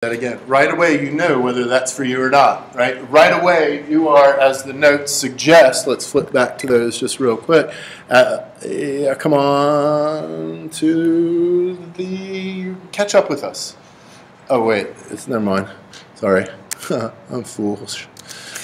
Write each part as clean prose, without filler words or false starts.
That again, right away you know whether that's for you or not, right? Right away you are, as the notes suggest, let's flip back to those just real quick. Come on to the, catch up with us. Oh wait, never mind, sorry, I'm foolish.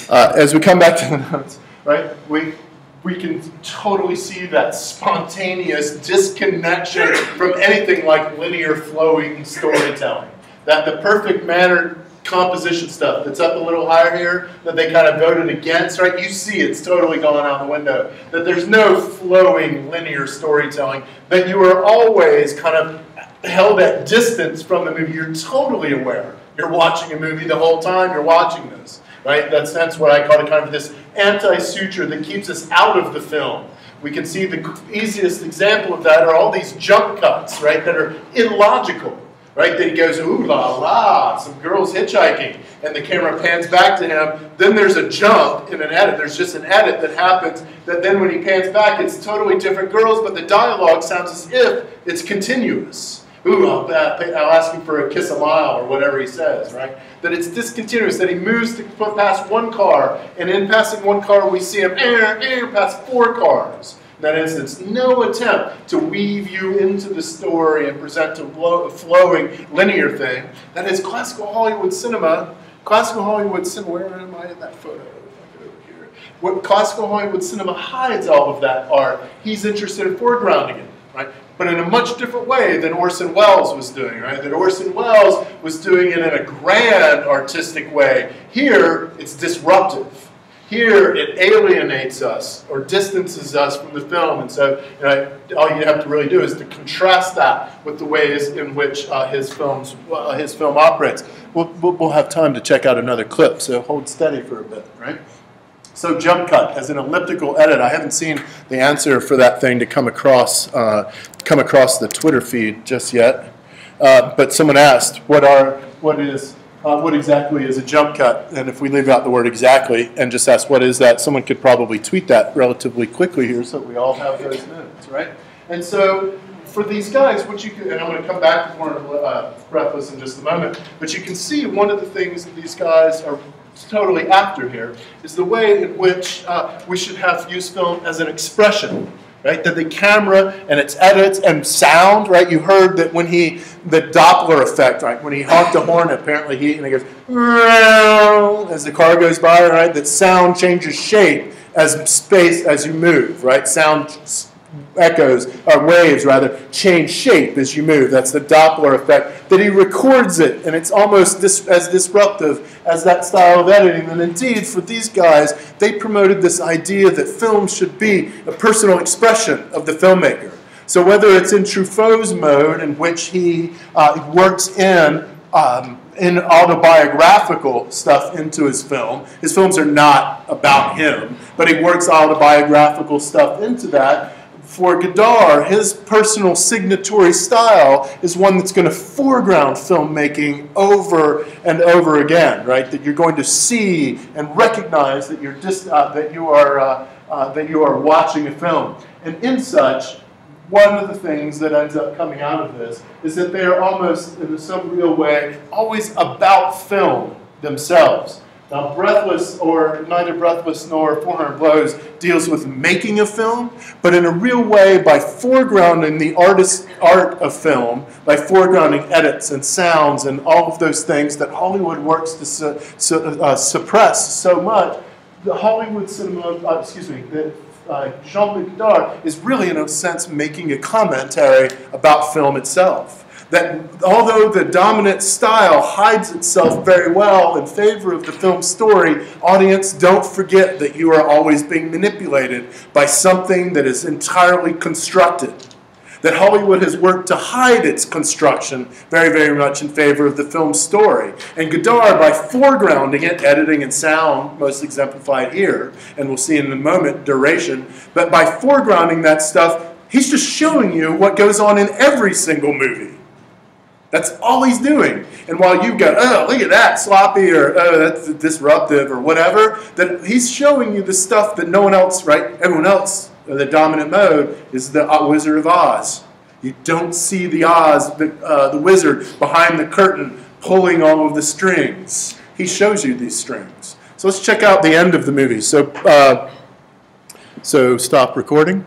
As we come back to the notes, right, we can totally see that spontaneous disconnection from anything like linear flowing storytelling. That the perfect mannered composition stuff that's up a little higher here that they kind of voted against, right? You see it's totally gone out the window. That there's no flowing linear storytelling. That you are always kind of held at distance from the movie. You're totally aware. You're watching a movie the whole time you're watching this, right? That's what I call it, kind of this anti-suture that keeps us out of the film. We can see the easiest example of that are all these jump cuts, right, that are illogical. Right, then he goes, ooh la la, some girls hitchhiking, and the camera pans back to him. Then there's a jump in an edit. There's just an edit that happens that then when he pans back, it's totally different girls, but the dialogue sounds as if it's continuous. Ooh, I'll ask him for a kiss a mile or whatever he says, right? That it's discontinuous, that he moves to put past one car, and in passing one car, we see him past 4 cars. In that instance, no attempt to weave you into the story and present a flowing linear thing. That is classical Hollywood cinema. Classical Hollywood cinema, where am I in that photo? Over here. What classical Hollywood cinema hides all of that art. He's interested in foregrounding it, right? But in a much different way than Orson Welles was doing, right? That Orson Welles was doing it in a grand artistic way. Here, it's disruptive. Here, it alienates us or distances us from the film, and so all you have to really do is to contrast that with the ways in which his film operates. We'll have time to check out another clip, so hold steady for a bit, right? So jump cut as an elliptical edit. I haven't seen the answer for that thing to come across the Twitter feed just yet, but someone asked, what exactly is a jump cut? And if we leave out the word exactly and just ask what is that, someone could probably tweet that relatively quickly here so we all have those notes, right? And so for these guys, what you can, and I'm going to come back to more Breathless in just a moment, but you can see one of the things that these guys are totally after here is the way in which we should have use film as an expression. Right, that the camera and its edits and sound, right? You heard that when the Doppler effect, right? When he honked a horn, apparently and he goes, as the car goes by, right? That sound changes shape as you move, right? Sound echoes, or waves rather, change shape as you move. That's the Doppler effect. That he records it, and it's almost as disruptive as that style of editing. And indeed, for these guys, they promoted this idea that film should be a personal expression of the filmmaker. So whether it's in Truffaut's mode, in which he works in autobiographical stuff into his films are not about him, but he works autobiographical stuff into that. For Godard, his personal signatory style is one that's going to foreground filmmaking over and over again, right? That you're going to see and recognize that you are watching a film. And in such, one of the things that ends up coming out of this is that they are almost, in some real way, always about film themselves. Now, Breathless, or neither Breathless nor 400 Blows, deals with making a film, but in a real way by foregrounding the artist's art of film, by foregrounding edits and sounds and all of those things that Hollywood works to suppress so much. The Hollywood cinema, Jean-Luc Godard is really, in a sense, making a commentary about film itself. That although the dominant style hides itself very well in favor of the film story, audience, don't forget that you are always being manipulated by something that is entirely constructed. That Hollywood has worked to hide its construction very, very much in favor of the film story. And Godard, by foregrounding it, editing and sound, most exemplified here, and we'll see in a moment, duration, but by foregrounding that stuff, he's just showing you what goes on in every single movie. That's all he's doing. And while you go, oh, look at that, sloppy, or oh, that's disruptive, or whatever, that he's showing you the stuff that no one else, right? Everyone else, the dominant mode, is the Wizard of Oz. You don't see the Oz, the wizard behind the curtain, pulling all of the strings. He shows you these strings. So let's check out the end of the movie. So stop recording.